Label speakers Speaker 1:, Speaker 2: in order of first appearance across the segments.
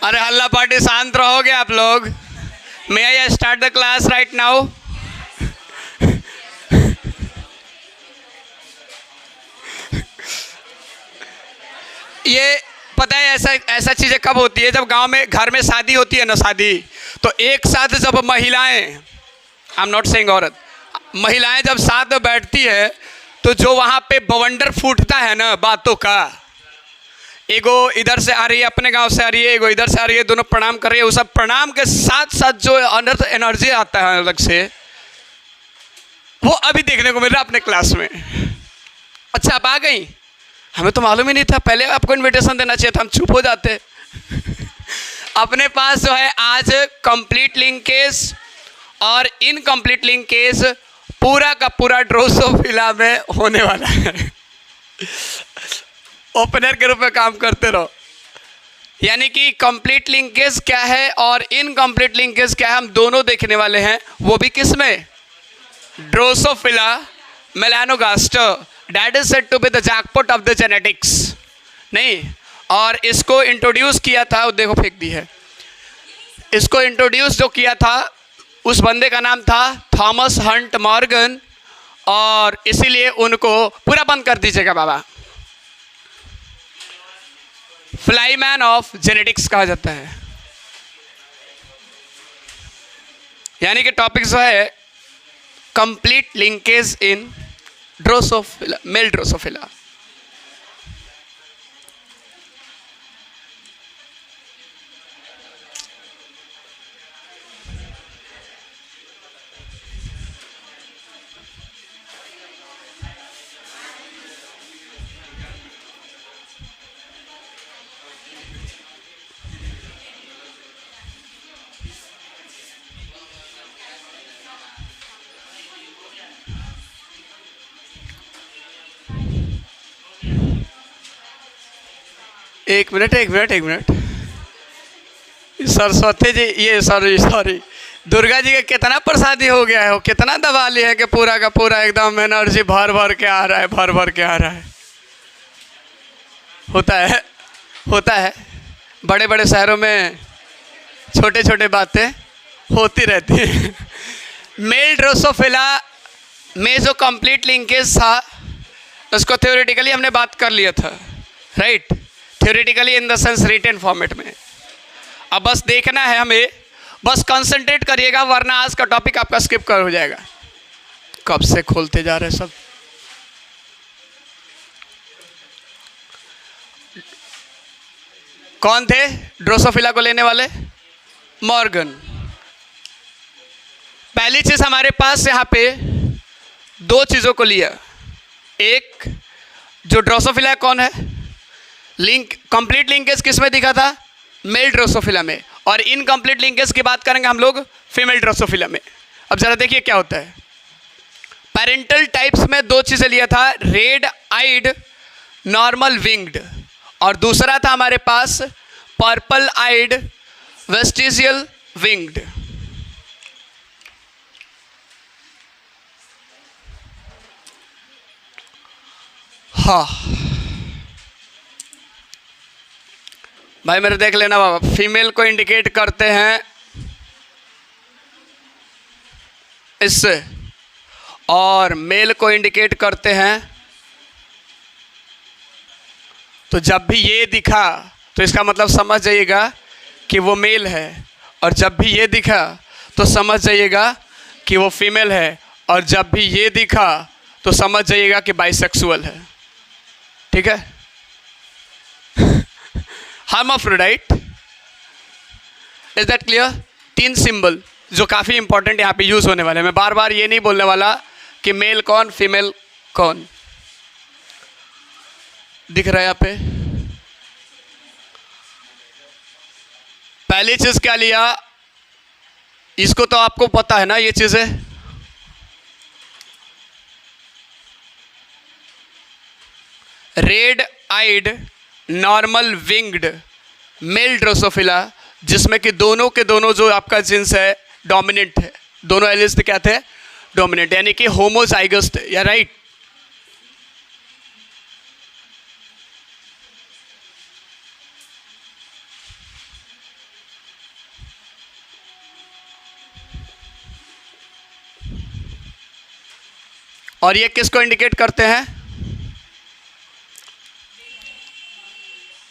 Speaker 1: अरे हल्ला पार्टी, शांत रहोगे आप लोग? May I start the class right now? ये पता है ऐसा ऐसा चीज़ें कब होती है? जब गांव में घर में शादी होती है ना, शादी, तो एक साथ जब महिलाएं, आई एम नॉट सेइंग औरत, महिलाएं जब साथ में बैठती है तो जो वहाँ पे बवंडर फूटता है ना बातों का, एगो इधर से आ रही है, अपने गांव से आ रही है, एगो इधर से आ रही है, दोनों प्रणाम कर रही है, वो सब प्रणाम के साथ साथ जो अंदर एनर्जी आता है अलग से, वो अभी देखने को मिल रहा है अपने क्लास में। अच्छा, आप आ गई? हमें तो मालूम ही नहीं था, पहले आपको इनविटेशन देना चाहिए था, हम चुप हो जाते। अपने पास जो है आज कंप्लीट लिंकेज और इनकम्प्लीट लिंकेज पूरा का पूरा ड्रोसोफिला में होने वाला है। ओपनर के रूप में काम करते रहो। यानी कि कंप्लीट लिंकेज क्या है और इनकम्प्लीट लिंकेज क्या है, हम दोनों देखने वाले हैं। वो भी किस में? Drosophila melanogaster, that is said to be the jackpot of the genetics. नहीं, और इसको इंट्रोड्यूस किया था, देखो फेंक दी है, इसको इंट्रोड्यूस जो किया था उस बंदे का नाम था थॉमस हंट मॉर्गन, और इसीलिए उनको पूरा बंद कर दीजिएगा बाबा, फ्लाईमैन ऑफ जेनेटिक्स कहा जाता है। यानी कि टॉपिक जो है कंप्लीट लिंकेज इन ड्रोसोफिला, मेल ड्रोसोफिला। एक मिनट, सरस्वती जी, ये सॉरी दुर्गा जी का कितना प्रसादी हो गया है, वो कितना दबा लिया है कि पूरा का पूरा एकदम एनर्जी भर भर के आ रहा है। होता है बड़े बड़े शहरों में छोटे छोटे बातें होती रहती हैं। मेल ड्रोसोफिला में जो कंप्लीट लिंकेज था उसको थ्योरेटिकली हमने बात कर लिया था, right? Theoretically in the sense written format में। अब बस देखना है हमें, बस कंसंट्रेट करिएगा, वरना आज का टॉपिक आपका स्किप कर हो जाएगा। कब से खोलते जा रहे हैं सब। कौन थे ड्रोसोफिला को लेने वाले? मॉर्गन। पहली चीज हमारे पास यहाँ पे दो चीजों को लिया। एक, जो ड्रोसोफिला कौन है, लिंक कंप्लीट लिंकेज किस में दिखा था? मेल ड्रोसोफिला में। और इनकम्प्लीट लिंकेज की बात करेंगे हम लोग फीमेल ड्रोसोफिला में। अब जरा देखिए क्या होता है। पेरेंटल टाइप्स में दो चीजें लिया था, रेड आइड नॉर्मल विंग्ड, और दूसरा था हमारे पास पर्पल आइड वेस्टिजियल विंग्ड। हाँ भाई, मेरे देख लेना बाबा, फीमेल को इंडिकेट करते हैं इससे और मेल को इंडिकेट करते हैं। तो जब भी ये दिखा तो इसका मतलब समझ जाइएगा कि वो मेल है, और जब भी ये दिखा तो समझ जाइएगा कि वो फीमेल है, और जब भी ये दिखा तो समझ जाइएगा कि बाइसेक्सुअल है। ठीक है? Hermaphrodite, is that clear? तीन सिंबल जो काफ़ी इंपॉर्टेंट यहाँ पे यूज़ होने वाले हैं। मैं बार बार ये नहीं बोलने वाला कि मेल कौन फीमेल कौन। दिख रहा है यहाँ पे? पहली चीज़ क्या लिया, इसको तो आपको पता है ना, ये चीज़ें red eyed normal winged male drosophila, जिसमें कि दोनों के दोनों जो आपका जिन्स है डोमिनेंट है, दोनों एलिस क्या थे? डोमिनेंट, यानी कि होमोजाइगस थे, या राइट? और ये किसको इंडिकेट करते हैं?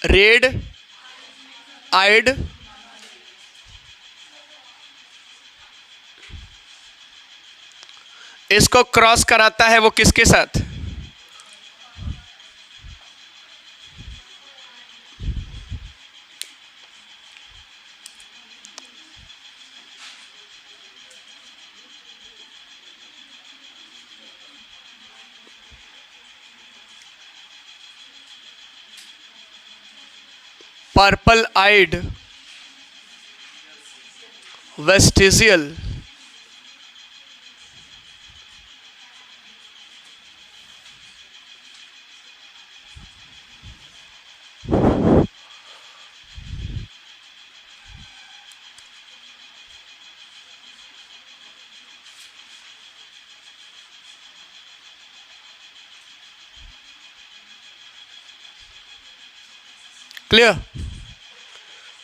Speaker 1: रेड आइड इसको क्रॉस कराता है वो किसके साथ? Purple eyed vestigial clear?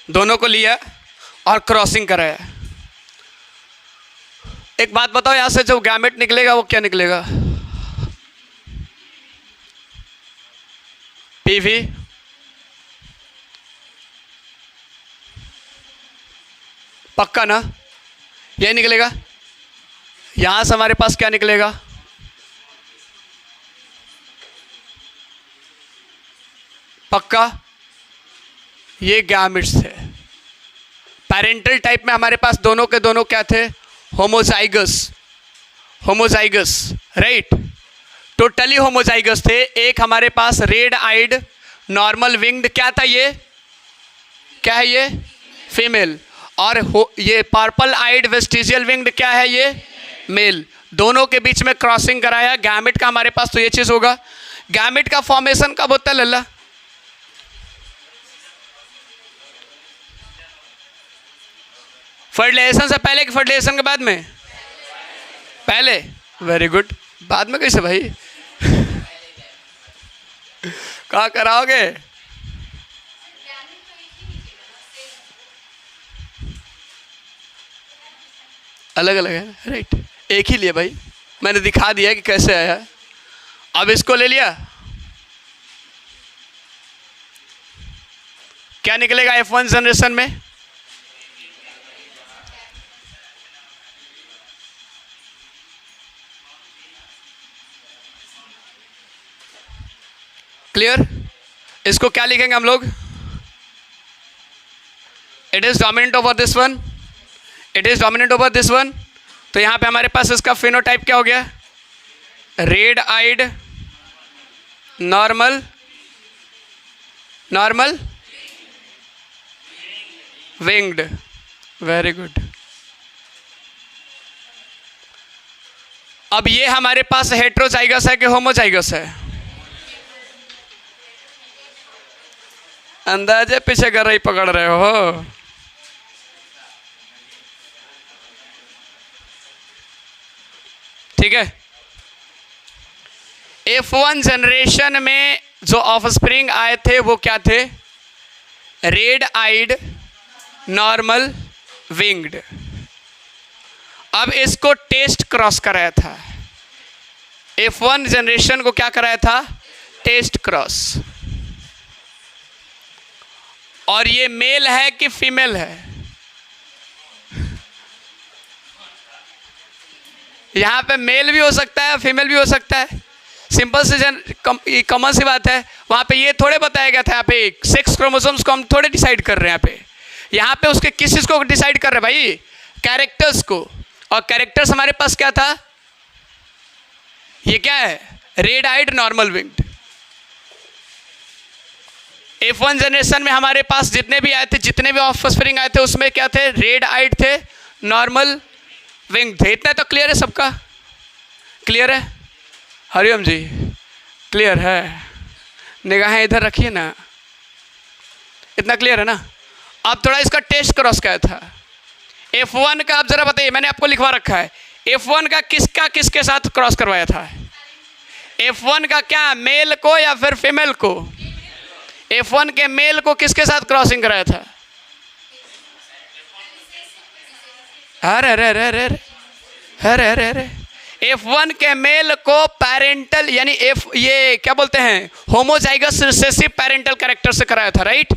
Speaker 1: दोनों को लिया और क्रॉसिंग कराया। एक बात बताओ, यहां से जो गैमेट निकलेगा वो क्या निकलेगा? पीवी पक्का ना? यही निकलेगा। यहां से हमारे पास क्या निकलेगा? पक्का ये गैमेट्स थे। पेरेंटल टाइप में हमारे पास दोनों के दोनों क्या थे? Homozygous. Homozygous, right? Totally homozygous थे। एक हमारे पास रेड आइड नॉर्मल विंग्ड क्या था? ये क्या है? ये फीमेल। और ये पर्पल आइड वेस्टिजियल विंग्ड क्या है? ये मेल। दोनों के बीच में क्रॉसिंग कराया। गैमेट का हमारे पास तो ये चीज होगा। गैमेट का फॉर्मेशन कब होता है लल्ला? फर्टिलाइजेशन से पहले कि फर्टिलाइजेशन के बाद में? पहले। Very good. बाद में कैसे भाई? कहाँ कराओगे? अलग अलग है, राइट? एक ही लिए भाई, मैंने दिखा दिया कि कैसे आया। अब इसको ले लिया, क्या निकलेगा F1 जनरेशन में? क्लियर? इसको क्या लिखेंगे हम लोग? It is dominant over this one, it is dominant over this one. तो यहां पे हमारे पास इसका फिनोटाइप क्या हो गया? Red eyed normal, normal winged. Very good. अब ये हमारे पास हेट्रोजाइगस है कि होमोजाइगस है? अंदाजे पीछे कर रही पकड़ रहे हो। ठीक है। F1 जनरेशन में जो ऑफस्प्रिंग आए थे वो क्या थे? Red eyed normal winged. अब इसको टेस्ट क्रॉस कराया था। F1 जनरेशन को क्या कराया था? Test cross. और ये मेल है कि फीमेल है? यहां पे मेल भी हो सकता है, फीमेल भी हो सकता है। सिंपल से कॉमन सी बात है। वहां पे ये थोड़े बताया गया था। यहाँ पे सेक्स क्रोमोसोम्स को हम थोड़े डिसाइड कर रहे हैं। यहाँ पे उसके किस चीज को डिसाइड कर रहे हैं भाई? कैरेक्टर्स को। और कैरेक्टर्स हमारे पास क्या था? ये क्या है? Red eyed normal winged. F1 generation में हमारे पास जितने भी आए थे, जितने भी ऑफस्प्रिंग आए थे, उसमें क्या थे? रेड आइड थे, नॉर्मल विंग थे। इतना तो क्लियर है सबका? क्लियर है? हरिओम जी क्लियर है? निगाहें इधर रखिए ना। इतना क्लियर है ना? अब थोड़ा इसका टेस्ट क्रॉस क्या था? F1 का आप जरा बताइए, मैंने आपको लिखवा रखा है। F1 का किसके साथ क्रॉस करवाया था? F1 का क्या, मेल को या फिर फीमेल को? F1 के मेल को किसके साथ क्रॉसिंग कराया था? अरे अरे अरे अरे अरे अरे अरे अरे F1 के मेल को पैरेंटल यानी ये क्या बोलते हैं, होमोजाइगस रिसेसिव पैरेंटल कैरेक्टर से कराया था, राइट।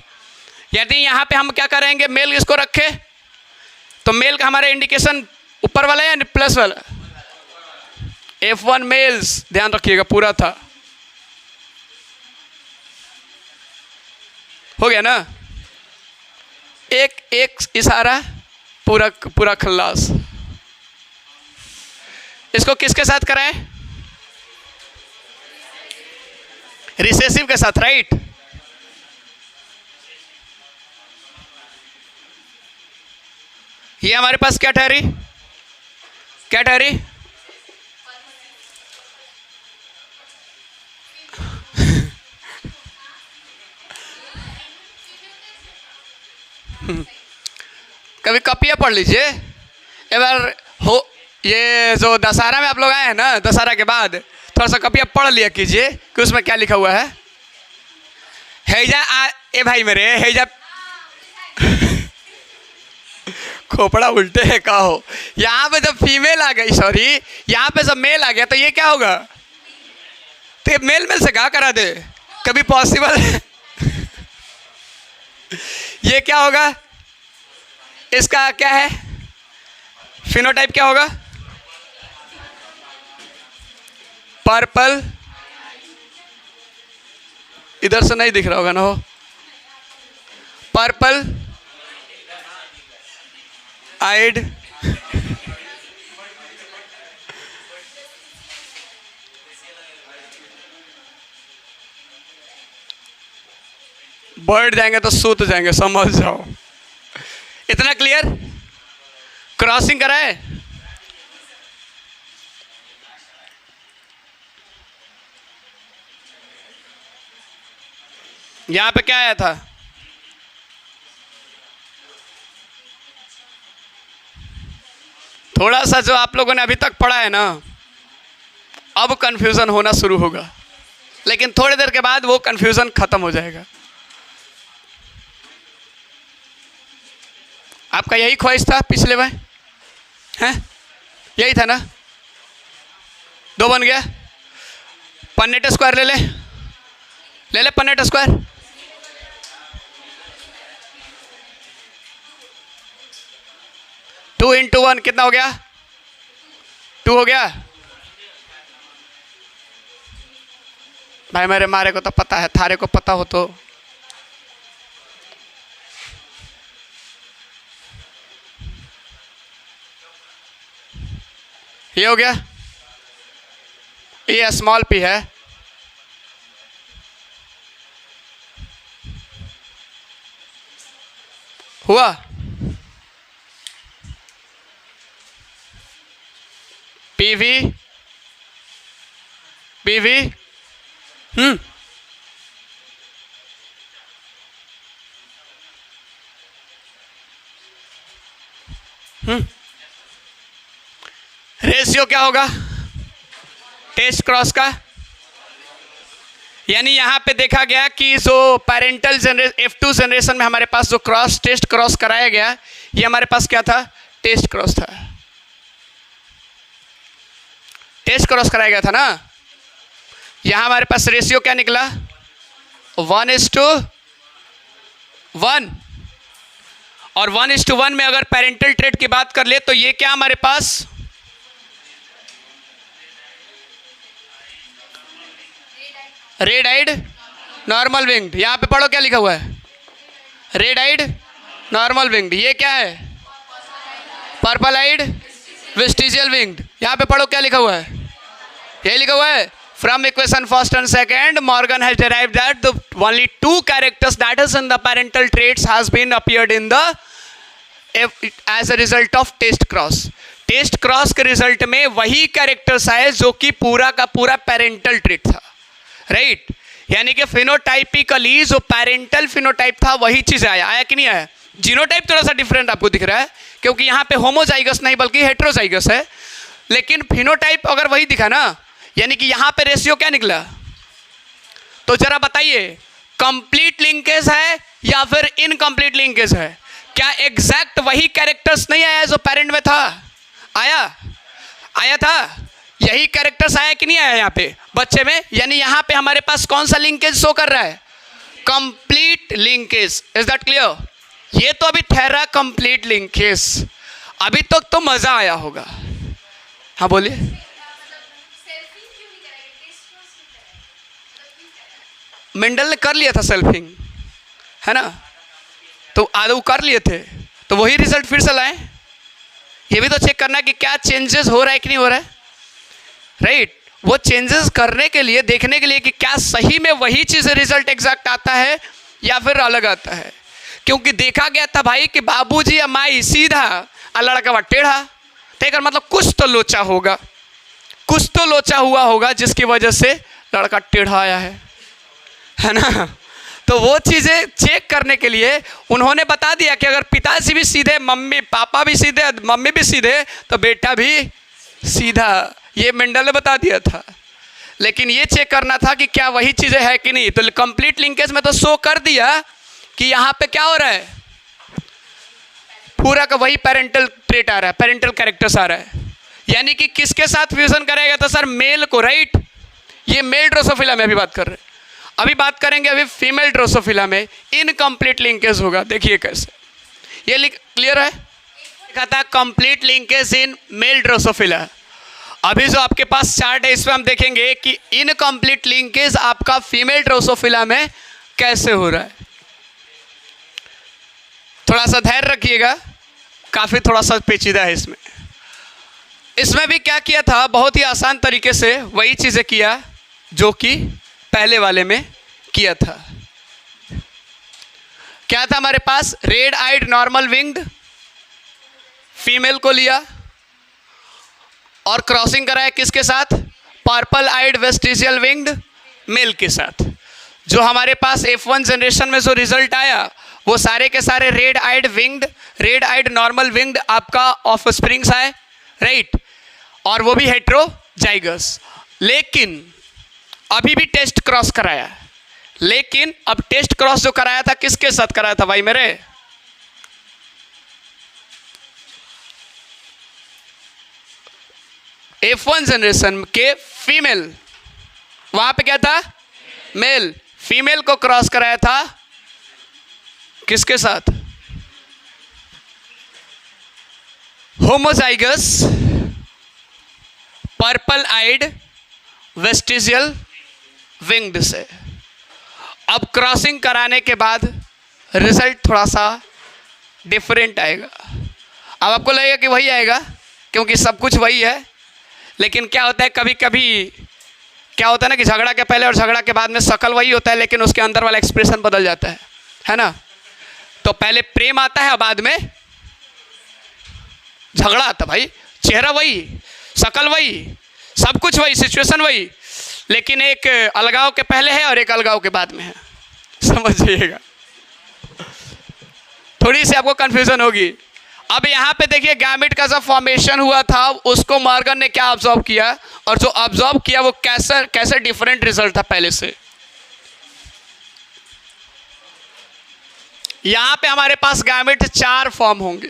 Speaker 1: यदि यहाँ पे हम क्या करेंगे, मेल इसको रखे तो मेल का हमारा इंडिकेशन ऊपर वाला है या प्लस वाला। F1 मेल्स, ध्यान रखिएगा, पूरा था, हो गया ना। एक इशारा, पूरा पूरा खल्लास। इसको किसके साथ कराएं, रिसेसिव के साथ, राइट। ये हमारे पास क्या ठहरी, क्या ठहरी, कभी कॉपियाँ पढ़ लीजिए एक बार हो। ये जो दशहरा में आप लोग आए हैं ना, दशहरा के बाद थोड़ा सा कॉपियाँ पढ़ लिया कीजिए कि उसमें क्या लिखा हुआ है। हैजा ए भाई मेरे हैजा खोपड़ा उल्टे है का हो। यहाँ पे जब फीमेल आ गई, सॉरी यहाँ पे जब मेल आ गया तो ये क्या होगा, तो ये मेल से क्या करा दे, कभी पॉसिबल है ये क्या होगा, इसका क्या है फिनोटाइप, क्या होगा, पर्पल, इधर से नहीं दिख रहा होगा ना, हो पर्पल आइड बढ़ जाएंगे तो सूत जाएंगे, समझ जाओ। इतना क्लियर, क्रॉसिंग कराए। यहां पे क्या आया था, थोड़ा सा जो आप लोगों ने अभी तक पढ़ा है ना, अब कंफ्यूजन होना शुरू होगा, लेकिन थोड़ी देर के बाद वो कंफ्यूजन खत्म हो जाएगा। आपका यही ख्वाहिश था पिछले में, हैं, यही था ना। 2 बन गया, पन्नेट स्क्वायर ले ले पन्नेट स्क्वायर। टू इंटू 1 कितना हो गया, 2 हो गया। भाई मेरे मारे को तो पता है, थारे को पता हो तो ये हो गया, ये स्मॉल p है, हुआ। PV रेशियो क्या होगा टेस्ट क्रॉस का, यानी यहां पे देखा गया कि जो पेरेंटल F2 जनरेशन में हमारे पास जो टेस्ट क्रॉस कराया गया, ये हमारे पास क्या था, टेस्ट क्रॉस था, टेस्ट क्रॉस कराया गया था ना। यहां हमारे पास रेशियो क्या निकला, 1:1, और 1:1 में अगर पेरेंटल ट्रेट की बात कर ले तो ये क्या हमारे पास, रेड आइड नॉर्मल विंग्ड। यहां पे पढ़ो क्या लिखा हुआ है, रेड आइड नॉर्मल विंग्ड। ये क्या है, पर्पल आइड वेस्टिजियल विंग्ड। यहां पे पढ़ो क्या लिखा हुआ है, ये लिखा हुआ है, from equation first and second Morgan has derived that the only 2 characters that is in the parental traits has been appeared in the as a result of test cross. Test cross के result में वही characters आए जो कि पूरा का पूरा parental trait था, राइट। यानी कि फिनोटाइपिकली जो पेरेंटल फिनोटाइप था वही चीज आया कि नहीं आया। जीनोटाइप थोड़ा सा डिफरेंट आपको दिख रहा है क्योंकि यहाँ पे होमोजाइगस नहीं बल्कि हेट्रोजाइगस है, लेकिन फिनोटाइप अगर वही दिखा ना, यानी कि यहाँ पे रेशियो क्या निकला, तो जरा बताइए कंप्लीट लिंकेज है या फिर इनकम्प्लीट लिंकेज है। क्या एग्जैक्ट वही कैरेक्टर्स नहीं आया जो पेरेंट में था, आया था। यही कैरेक्टर्स आया कि नहीं आया यहाँ पे बच्चे में? यानी यहाँ पे हमारे पास कौन सा लिंकेज शो कर रहा है? Complete linkage. Is that clear? ये तो अभी ठहरा कंप्लीट लिंकेज। अभी तक तो मजा आया होगा। हाँ बोलिए। मेंडल ने कर लिया था सेल्फिंग, है ना? तो आदौ कर लिए थे, तो वही रिजल्ट फिर से लाए। ये भी तो चेक करना कि क्या चेंजेस हो रहा है कि नहीं हो रहा है, राइट? वो चेंजेस करने के लिए, देखने के लिए कि क्या सही में वही चीज़ रिजल्ट एग्जैक्ट आता है या फिर अलग आता है। क्योंकि देखा गया था भाई कि बाबूजी या माई सीधा और लड़का वा टेढ़ा, तो मतलब कुछ तो लोचा होगा, कुछ तो लोचा हुआ होगा जिसकी वजह से लड़का टेढ़ा आया है ना? तो वो चीज़ें चेक करने के लिए उन्होंने बता दिया कि अगर पिताजी भी सीधे, मम्मी पापा भी सीधे, मम्मी भी सीधे, तो बेटा भी सीधा। ये मेंडल ने बता दिया था। लेकिन ये चेक करना था कि क्या वही चीज़ें है कि नहीं। तो कंप्लीट लिंकेज में तो शो कर दिया कि यहाँ पे क्या हो रहा है, पूरा का वही पेरेंटल ट्रेट आ रहा है, पेरेंटल कैरेक्टर्स आ रहा है। यानी कि किसके साथ फ्यूजन कराया गया था सर? मेल को, राइट? ये मेल ड्रोसोफिला में अभी बात कर रहे हैं। अभी बात करेंगे अभी फीमेल ड्रोसोफिला में इनकम्प्लीट लिंकेज होगा। देखिए कैसे, ये क्लियर है? लिखा था complete linkage in male Drosophila. अभी जो आपके पास चार्ट है इसमें हम देखेंगे कि इनकम्प्लीट लिंकेज आपका फीमेल ड्रोसोफिला में कैसे हो रहा है। थोड़ा सा धैर्य रखिएगा, काफ़ी थोड़ा सा पेचीदा है इसमें। इसमें भी क्या किया था, बहुत ही आसान तरीके से वही चीज़ें किया जो कि पहले वाले में किया था। क्या था हमारे पास? Red eyed normal winged female को लिया और क्रॉसिंग कराया किसके साथ? Purple eyed vestigial winged male के साथ। जो हमारे पास F1 जनरेशन में जो रिजल्ट आया वो सारे के सारे red eyed winged, red eyed normal winged आपका ऑफ स्प्रिंग्स आए, राइट? और वो भी हेट्रोजाइगस। लेकिन अभी भी टेस्ट क्रॉस कराया, लेकिन अब टेस्ट क्रॉस जो कराया था किसके साथ कराया था भाई मेरे? F1 जनरेशन के फीमेल। वहां पे क्या था? मेल। फीमेल को क्रॉस कराया था किसके साथ? Homozygous purple eyed vestigial winged से। अब क्रॉसिंग कराने के बाद रिजल्ट थोड़ा सा डिफरेंट आएगा। अब आपको लगेगा कि वही आएगा क्योंकि सब कुछ वही है, लेकिन क्या होता है कभी कभी क्या होता है ना कि झगड़ा के पहले और झगड़ा के बाद में शकल वही होता है लेकिन उसके अंदर वाला एक्सप्रेशन बदल जाता है ना? तो पहले प्रेम आता है और बाद में झगड़ा आता भाई। चेहरा वही, शकल वही, सब कुछ वही, सिचुएशन वही, लेकिन एक अलगाव के पहले है और एक अलगाव के बाद में है। समझिएगा, थोड़ी सी आपको कंफ्यूजन होगी। अब यहाँ पे देखिए गैमेट का जो फॉर्मेशन हुआ था उसको मॉर्गन ने क्या ऑब्जर्व किया और जो ऑब्जर्व किया वो कैसे डिफरेंट रिजल्ट था पहले से। यहाँ पे हमारे पास गैमेट 4 फॉर्म होंगे।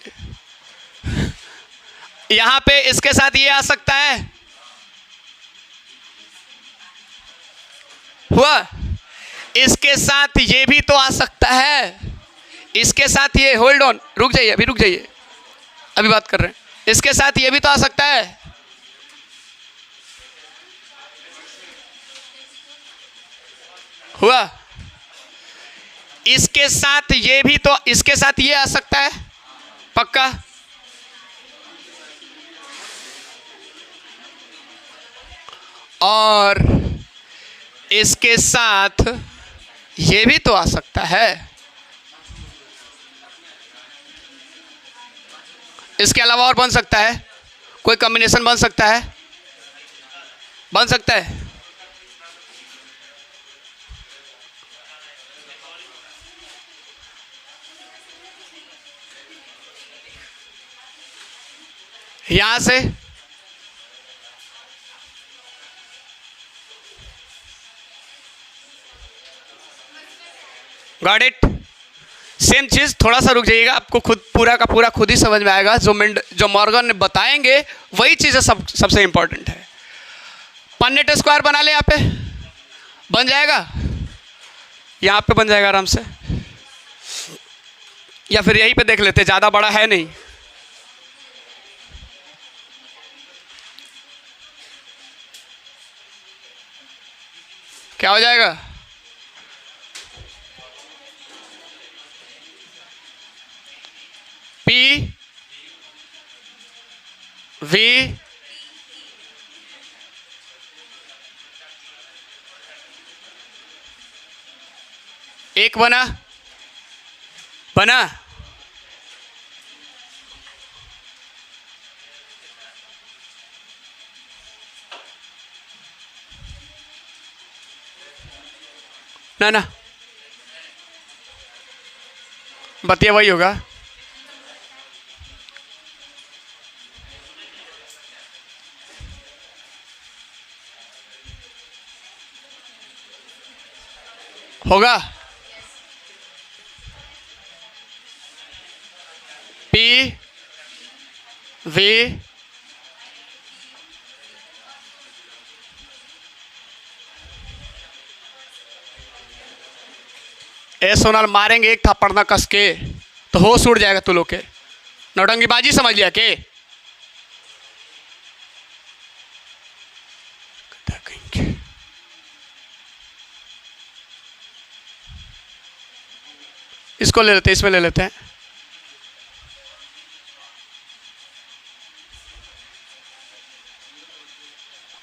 Speaker 1: यहाँ पे इसके साथ ये आ सकता है, हुआ? इसके साथ ये भी तो आ सकता है, इसके साथ ये, होल्ड ऑन, रुक जाइए, अभी रुक जाइए, अभी बात कर रहे हैं। इसके साथ ये भी तो आ सकता है, हुआ? इसके साथ ये भी तो, इसके साथ ये आ सकता है, पक्का? और इसके साथ ये भी तो आ सकता है। इसके अलावा और बन सकता है, कोई कॉम्बिनेशन बन सकता है, बन सकता है। यहां से गॉट इट? सेम चीज़, थोड़ा सा रुक जाइएगा, आपको खुद पूरा का पूरा खुद ही समझ में आएगा। जो मॉर्गन ने बताएंगे वही चीज़ें सबसे इंपॉर्टेंट है। पन्नेट स्क्वायर बना ले, यहाँ पे बन जाएगा, यहाँ पे बन जाएगा आराम से, या फिर यहीं पे देख लेते, ज़्यादा बड़ा है नहीं। क्या हो जाएगा? पी वी एक बना बना, ना ना बतिया वही होगा। होगा पी वी ए सोनल, मारेंगे एक थप्पड़ ना कस के तो होश उड़ जाएगा तू लोग के। नौटंकीबाजी समझ लिया के? इसको ले लेते हैं, इसमें ले लेते हैं।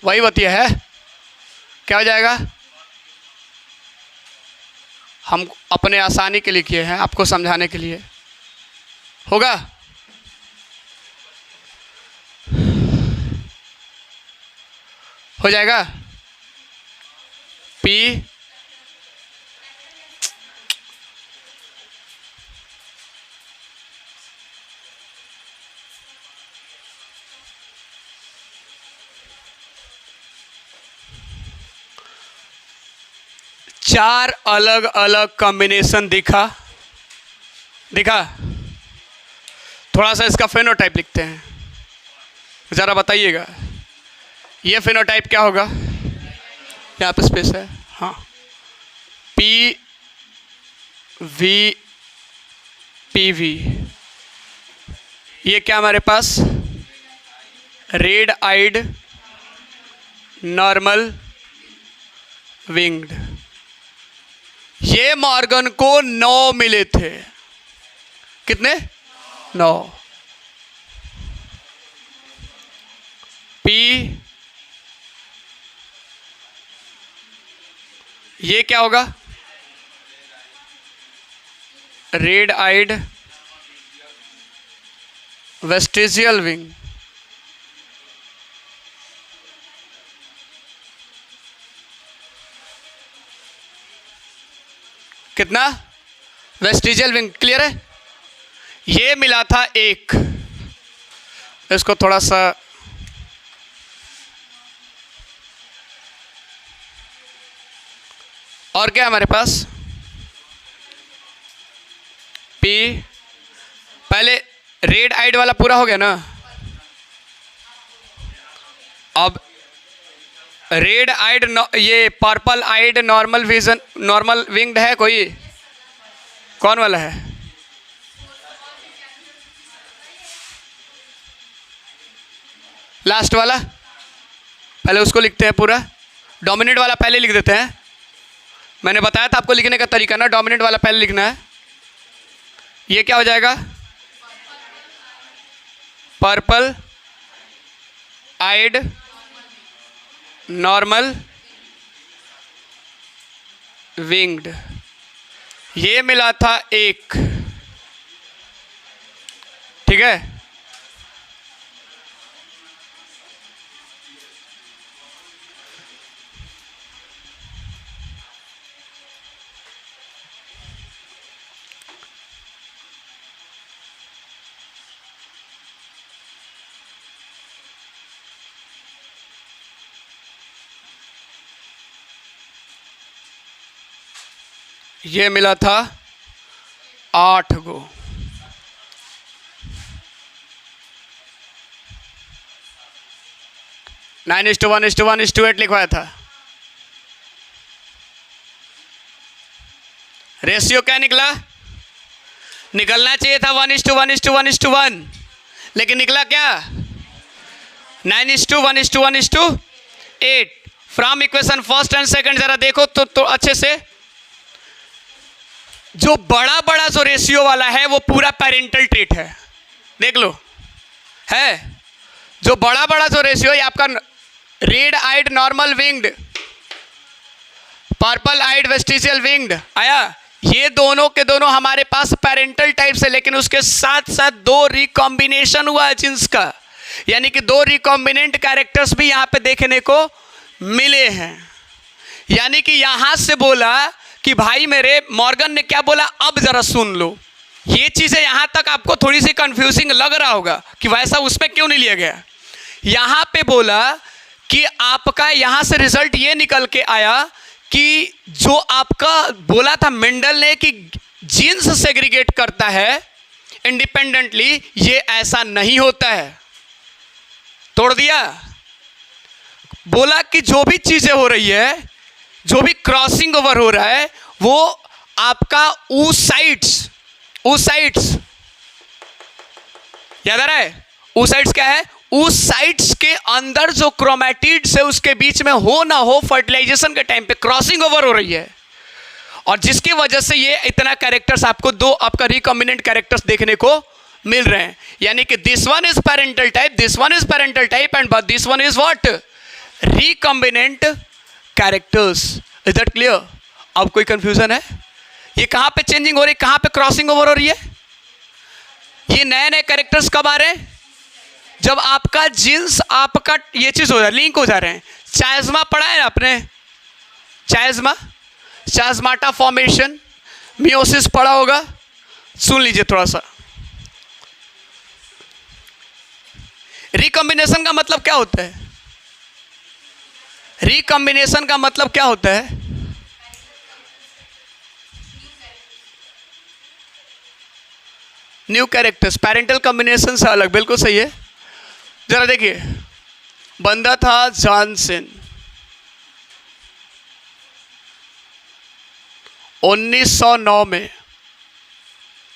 Speaker 1: वही बतिया है, क्या हो जाएगा? हम अपने आसानी के लिए किए हैं, आपको समझाने के लिए। होगा हो जाएगा पी चार अलग अलग कॉम्बिनेशन दिखा थोड़ा सा इसका फेनोटाइप लिखते हैं, ज़रा बताइएगा ये फेनोटाइप क्या होगा? यहाँ पे स्पेस है, हाँ। पी वी ये क्या हमारे पास? Red eyed normal winged. ये मॉर्गन को 9 मिले थे। कितने? 9। पी ये क्या होगा? Red eyed vestigial wing. कितना? Vestigial wing. क्लियर है? ये मिला था 1, इसको थोड़ा सा और क्या हमारे पास? पी पहले रेड आइड वाला पूरा हो गया ना। अब रेड आइड ये पर्पल आइड नॉर्मल विजन नॉर्मल विंग्ड है कोई? कौन वाला है? लास्ट वाला पहले उसको लिखते हैं पूरा। डोमिनेट वाला पहले लिख देते हैं। मैंने बताया था आपको लिखने का तरीका ना, डोमिनेट वाला पहले लिखना है। ये क्या हो जाएगा? पर्पल आइड नॉर्मल विंग्ड। ये मिला था 1, ठीक है। ये मिला था 8 गो। 9:1:1:8 लिखवाया था। रेशियो क्या निकला? निकलना चाहिए था 1:1:1:1, लेकिन निकला क्या? 9:1:1:8। From equation first and second जरा देखो तो अच्छे से। जो बड़ा बड़ा जो रेशियो वाला है वो पूरा पेरेंटल ट्रेट है, देख लो है। जो बड़ा बड़ा जो रेशियो है आपका red eyed normal winged, purple eyed vestigial winged आया, ये दोनों के दोनों हमारे पास पेरेंटल टाइप से, लेकिन उसके साथ साथ 2 रिकॉम्बिनेशन हुआ है जीन्स का, यानी कि 2 रिकॉम्बिनेंट कैरेक्टर्स भी यहां पे देखने को मिले हैं। यानी कि यहां से बोला कि भाई मेरे मॉर्गन ने क्या बोला, अब जरा सुन लो। ये चीजें यहां तक आपको थोड़ी सी कंफ्यूजिंग लग रहा होगा कि वैसा उसमें क्यों नहीं लिया गया। यहां पे बोला कि आपका यहां से रिजल्ट ये निकल के आया कि जो आपका बोला था मेंडल ने कि जीन्स सेग्रीगेट करता है इंडिपेंडेंटली, ये ऐसा नहीं होता है। तोड़ दिया। बोला कि जो भी चीजें हो रही है, जो भी क्रॉसिंग ओवर हो रहा है, वो आपका oocytes याद आ रहा है? oocytes क्या है? oocytes के अंदर जो क्रोमैटिड्स है उसके बीच में हो ना हो फर्टिलाइजेशन के टाइम पे क्रॉसिंग ओवर हो रही है, और जिसकी वजह से ये इतना कैरेक्टर्स आपको 2 आपका रिकॉम्बिनेंट कैरेक्टर्स देखने को मिल रहे हैं। यानी कि this one is parental type, this one is parental type and but this one is what? Recombinant characters. Is that clear? अब कोई कंफ्यूजन है? ये कहां पे चेंजिंग हो रही है, कहां पे क्रॉसिंग ओवर हो रही है? ये नए नए कैरेक्टर्स कब आ रहे हैं? जब आपका जीन्स आपका ये चीज हो जा लिंक हो जा रहे हैं। चाइज़मा पढ़ा है आपने? चाइज़माटा फॉर्मेशन, मियोसिस पढ़ा होगा, सुन लीजिए थोड़ा सा। रिकॉम्बिनेशन का मतलब क्या होता है? रिकॉम्बिनेशन का मतलब क्या होता है? New characters. पेरेंटल कॉम्बिनेशन से अलग, बिल्कुल सही है। जरा देखिए, बंदा था जॉनसन, 1909 में,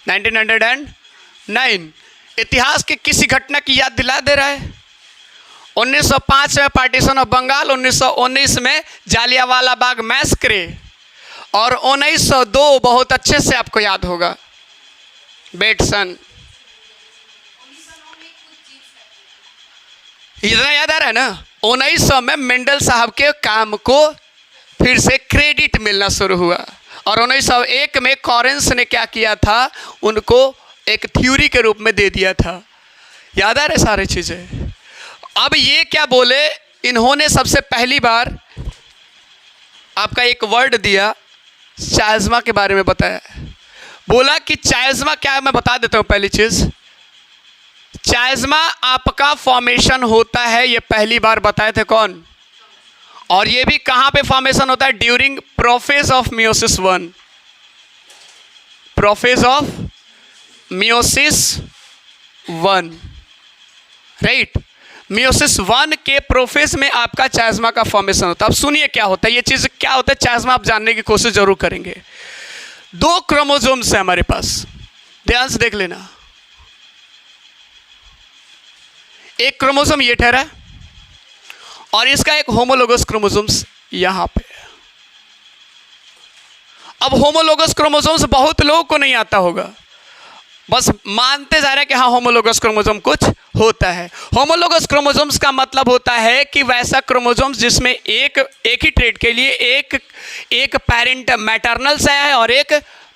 Speaker 1: 1909 इतिहास की किसी घटना की याद दिला दे रहा है। 1905 में पार्टीशन ऑफ बंगाल, 1919 में जालियांवाला बाग मैसक्रे, और 1902 बहुत अच्छे से आपको याद होगा, बेटसन। इतना याद आ रहा है ना? 1900 में मेंडल साहब के काम को फिर से क्रेडिट मिलना शुरू हुआ, और 1901 में कॉरेंस ने क्या किया था, उनको एक थ्योरी के रूप में दे दिया था। याद आ रहे सारे चीज़ें? अब ये क्या बोले, इन्होंने सबसे पहली बार आपका एक वर्ड दिया, चाइज़मा के बारे में बताया। बोला कि चाइज़मा क्या है, मैं बता देता हूँ। पहली चीज़, चाइज़मा आपका फॉर्मेशन होता है, ये पहली बार बताए थे कौन? और ये भी कहाँ पे फॉर्मेशन होता है? During prophase of meiosis 1। Prophase of meiosis 1, right? Meiosis 1 के प्रोफेज में आपका चाइज़मा का फॉर्मेशन होता है। अब सुनिए क्या होता है, ये चीज़ क्या होता है चाइज़मा, आप जानने की कोशिश जरूर करेंगे। 2 क्रोमोसोम्स है हमारे पास, ध्यान से देख लेना। एक क्रोमोसोम ये ठहरा है, और इसका एक होमोलोगस क्रोमोसोम्स यहां पे। अब होमोलोगस क्रोमोसोम्स बहुत लोगों को नहीं आता होगा, बस मानते जा रहे हैं कि हाँ होमोलोगस क्रोमोसोम कुछ होता है। होमोलोगस क्रोमोसोम्स का मतलब होता है कि वैसा क्रोमोसोम्स जिसमें एक ही ट्रेट के लिए एक पेरेंट मैटरनल से आया है और एक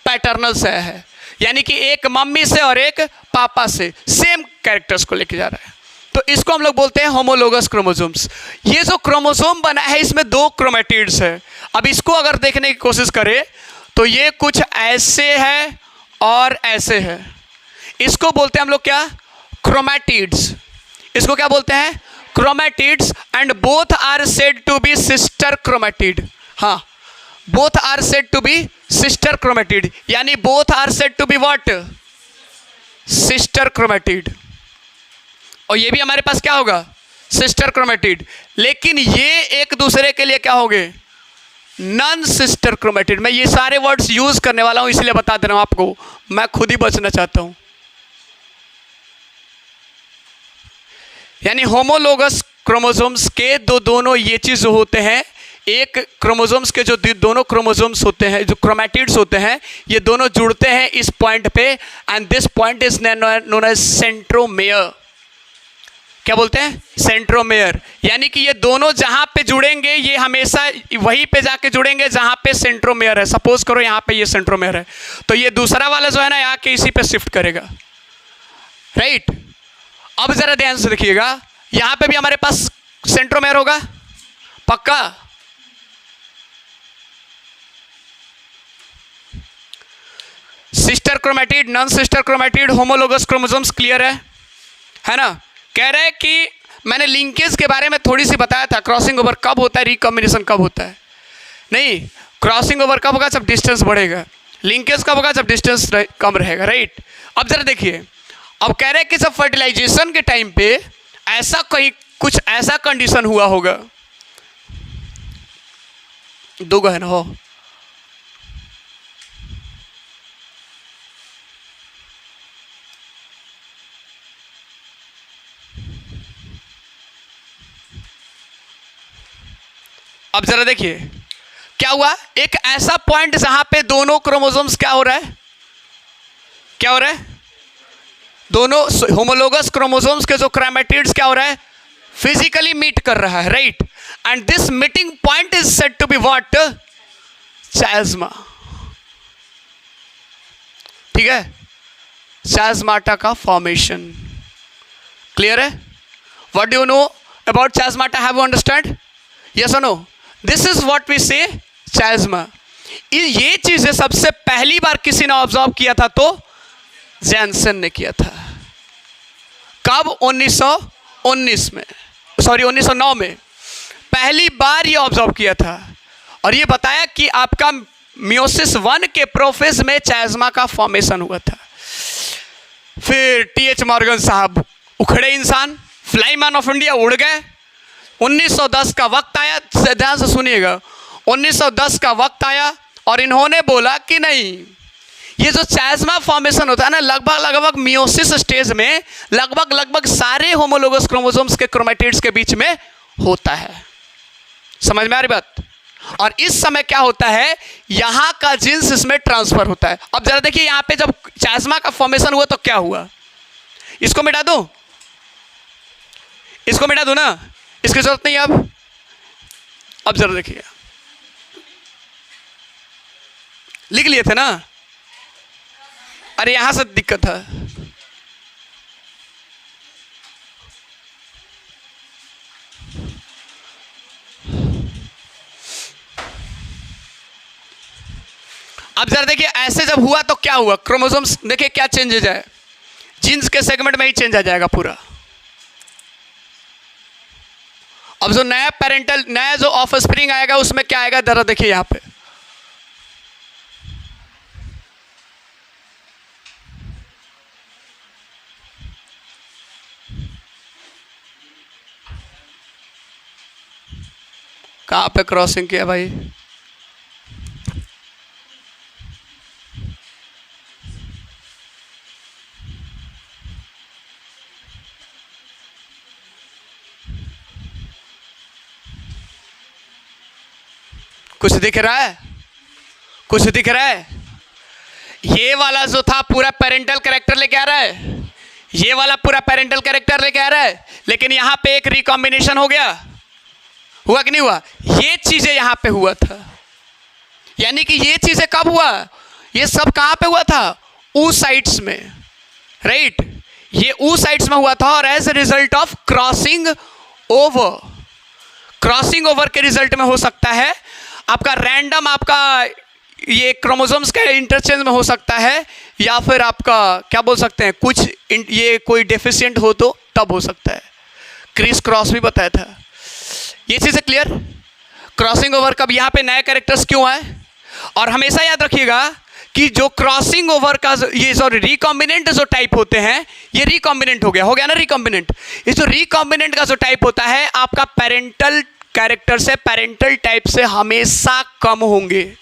Speaker 1: पैटर्नल से आया है, यानी कि एक मम्मी से और एक पापा से सेम कैरेक्टर्स को लेके जा रहा है। तो इसको हम लोग बोलते हैं होमोलोगस क्रोमोसोम्स। ये जो क्रोमोसोम बना है इसमें 2 क्रोमैटिड्स है। अब इसको अगर देखने की कोशिश करें तो ये कुछ ऐसे है और ऐसे है। इसको बोलते हैं हम लोग क्या? क्रोमैटिड्स। इसको क्या बोलते हैं? Chromatids. And both are said to be sister chromatid. हाँ, both are said to be sister chromatid, यानी both are said to be what? Sister chromatid. और ये भी हमारे पास क्या होगा? सिस्टर क्रोमेटिड, लेकिन ये एक दूसरे के लिए क्या होंगे, नॉन सिस्टर क्रोमेटिड। मैं ये सारे वर्ड्स यूज करने वाला हूं, इसलिए बता दे रहा हूं आपको, मैं खुद ही बचना चाहता हूं। यानी होमोलोगस क्रोमोसोम्स के दोनों ये चीज होते हैं, एक क्रोमोसोम्स के जो दोनों क्रोमोसोम्स होते हैं, जो क्रोमैटिड्स होते हैं, ये दोनों जुड़ते हैं इस पॉइंट पे, and this point is known as centromere. क्या बोलते हैं, सेंट्रोमेयर। यानी कि ये दोनों जहां पे जुड़ेंगे ये हमेशा वहीं पे जाके जुड़ेंगे जहां पे सेंट्रोमेयर है। सपोज करो यहां पे ये सेंट्रोमेयर है, तो ये दूसरा वाला जो है ना यहाँ के इसी पे शिफ्ट करेगा, राइट। अब जरा ध्यान से देखिएगा, यहां पे भी हमारे पास सेंट्रोमेयर होगा, पक्का। Sister chromatid, non sister chromatid, homologous chromosomes, clear है ना। कह रहे हैं कि मैंने लिंकेज के बारे में थोड़ी सी बताया था, क्रॉसिंग ओवर कब होता है, रिकॉम्बिनेशन कब होता है। नहीं, क्रॉसिंग ओवर कब होगा, जब डिस्टेंस बढ़ेगा। लिंकेज कब होगा, जब डिस्टेंस कम रहेगा, राइट। अब जरा देखिए, अब कह रहे हैं कि जब फर्टिलाइजेशन के टाइम पे ऐसा कहीं कुछ ऐसा कंडीशन हुआ होगा, दो गहन हो, अब जरा देखिए क्या हुआ, एक ऐसा पॉइंट जहां पे दोनों क्रोमोसोम्स क्या हो रहा है, क्या हो रहा है, दोनों होमोलोगस क्रोमोसोम्स के जो क्रोमैटिड्स क्या हो रहा है, फिजिकली मीट कर रहा है, right. And this meeting point is said to be what, chiasma, ठीक है, चायस्माटा का फॉर्मेशन, क्लियर है। What do you know about chiasmata, have you understand, yes और no. This is what we say chiasma. ये चीजें सबसे पहली बार किसी ने ऑब्जर्व किया था, तो जैनसन ने किया था। कब, 1919 में, सॉरी 1909 में पहली बार ये ऑब्जर्व किया था, और ये बताया कि आपका मियोसिस 1 के प्रोफेज में चायस्मा का फॉर्मेशन हुआ था। फिर टीएच मॉर्गन साहब उखड़े इंसान, फ्लाई मैन ऑफ इंडिया, उड़ गए। 1910 का वक्त आया, ध्यान से सुनिएगा, 1910 का वक्त आया और इन्होंने बोला कि नहीं, ये जो चायस्मा फॉर्मेशन होता है ना, लगभग मियोसिस स्टेज में लगभग सारे होमोलोगस क्रोमोसोम्स के क्रोमैटिड्स के बीच में होता है। समझ में आ रही बात। और इस समय क्या होता है, यहां का जीन्स इसमें ट्रांसफर होता है। अब जरा देखिए, यहां पे जब चायस्मा का फॉर्मेशन हुआ तो क्या हुआ, इसको मिटा दूं, इसको मिटा दूं ना, इसकी जरूरत नहीं है अब जरा देखिए, लिख लिए थे ना, अरे यहां से दिक्कत है, अब जरा देखिए, ऐसे जब हुआ तो क्या हुआ, क्रोमोसोम्स देखिए क्या चेंजेज है, जीन्स के सेगमेंट में ही चेंज आ जाएगा पूरा। अब जो नया जो ऑफ स्प्रिंग आएगा उसमें क्या आएगा, जरा देखिए यहां पे, कहां पे क्रॉसिंग किया भाई, कुछ दिख रहा है, कुछ दिख रहा है। ये वाला जो था पूरा पेरेंटल कैरेक्टर लेके आ रहा है, ये वाला पूरा पेरेंटल कैरेक्टर लेके आ रहा है, लेकिन यहां पे एक रिकॉम्बिनेशन हो गया, हुआ कि नहीं हुआ, ये चीजें यहां पे हुआ था। यानी कि ये चीजें कब हुआ, ये सब कहां पे हुआ था, oocytes में, राइट। ये oocytes में हुआ था, और as a result of crossing over, crossing over के रिजल्ट में हो सकता है आपका रैंडम, आपका ये क्रोमोसोम्स के इंटरचेंज में हो सकता है, या फिर आपका क्या बोल सकते हैं, कुछ ये कोई डेफिशिएंट हो तो तब हो सकता है। क्रिस क्रॉस भी बताया था, ये चीज़ें क्लियर। क्रॉसिंग ओवर कब, यहाँ पे नए कैरेक्टर्स क्यों आए, और हमेशा याद रखिएगा कि जो क्रॉसिंग ओवर का ये सॉरी रिकॉम्बिनेंट जो टाइप होते हैं, ये रिकॉम्बिनेंट हो गया ना रिकॉम्बिनेंट। इस जो रिकॉम्बिनेंट का जो टाइप होता है आपका पेरेंटल कैरेक्टर से, पेरेंटल टाइप से हमेशा कम होंगे,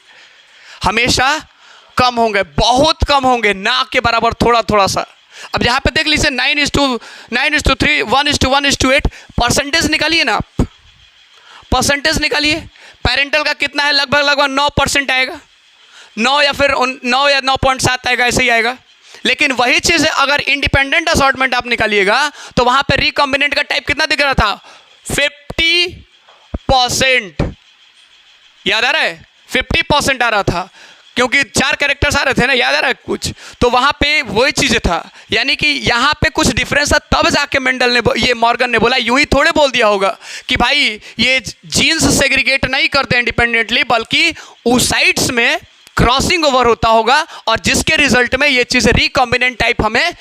Speaker 1: हमेशा कम होंगे, बहुत कम होंगे, ना के बराबर, थोड़ा थोड़ा सा। अब यहाँ पे देख लीजिए 9:3, 1:1:8 परसेंटेज निकालिए ना आप, परसेंटेज निकालिए। पेरेंटल का कितना है? लगभग 9% आएगा, 9 या फिर 9 या 9.7 आएगा, ऐसे ही आएगा। लेकिन वही चीज़ अगर इंडिपेंडेंट असॉर्टमेंट आप निकालिएगा तो वहाँ पे रिकॉम्बिनेंट का टाइप कितना दिख रहा था? 50%। याद आ रहा है? 50% आ रहा था, क्योंकि 4 कैरेक्टर्स आ रहे थे ना, याद आ रहा है कुछ? तो वहाँ पे वही चीज़ था, यानी कि यहाँ पे कुछ डिफरेंस था, तब जाके मेंडल ने, ये मॉर्गन ने बोला, यूं ही थोड़े बोल दिया होगा कि भाई ये जीन्स सेग्रीगेट नहीं करते इंडिपेंडेंटली, बल्कि oocytes में क्रॉसिंग ओवर होता होगा और जिसके रिजल्ट में ये चीज़ रिकॉम्बिनेंट टाइप हमें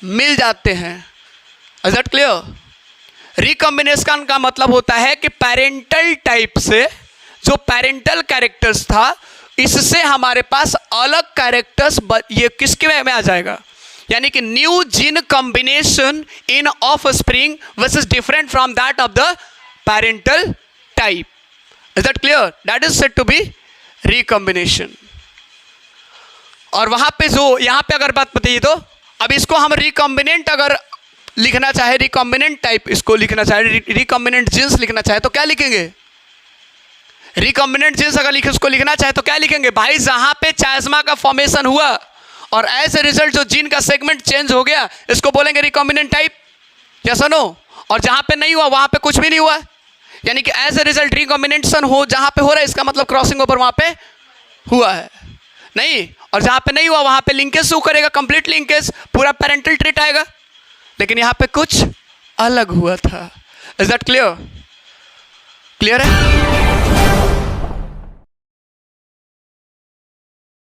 Speaker 1: मिल जाते हैं। Is that clear? रिकॉम्बिनेशन का मतलब होता है कि पेरेंटल टाइप से जो पेरेंटल कैरेक्टर्स था, इससे हमारे पास अलग कैरेक्टर्स ये किसके में आ जाएगा? यानी कि new gene combination in offspring which is different from that of the parental type. Is that clear? That is said to be recombination. और वहां पे जो यहां पे अगर बात बताइए तो अब इसको हम रिकॉम्बिनेंट अगर लिखना चाहे, रिकॉम्बिनेंट टाइप इसको लिखना चाहे, रिकॉम्बिनेंट जीन्स लिखना चाहे तो क्या लिखेंगे? रिकॉम्बिनेंट जीन्स अगर उसको लिखना चाहे तो क्या लिखेंगे? भाई जहां पे चाइस्मा का फॉर्मेशन हुआ और एज ए रिजल्ट जो जीन का सेगमेंट चेंज हो गया, इसको बोलेंगे रिकॉम्बिनेंट टाइप, यस नो? और जहां पे नहीं हुआ वहां पे कुछ भी नहीं हुआ, यानी कि एज ए रिजल्ट रिकॉम्बिनेशन हो जहां पे हो रहा है, इसका मतलब क्रॉसिंग ओवर वहां पे हुआ है नहीं। और जहां पे नहीं हुआ वहां पे लिंकेज शो करेगा, कंप्लीट लिंकेज, पूरा पेरेंटल ट्रेट आएगा। लेकिन यहां पे कुछ अलग हुआ था। Is that clear? क्लियर है?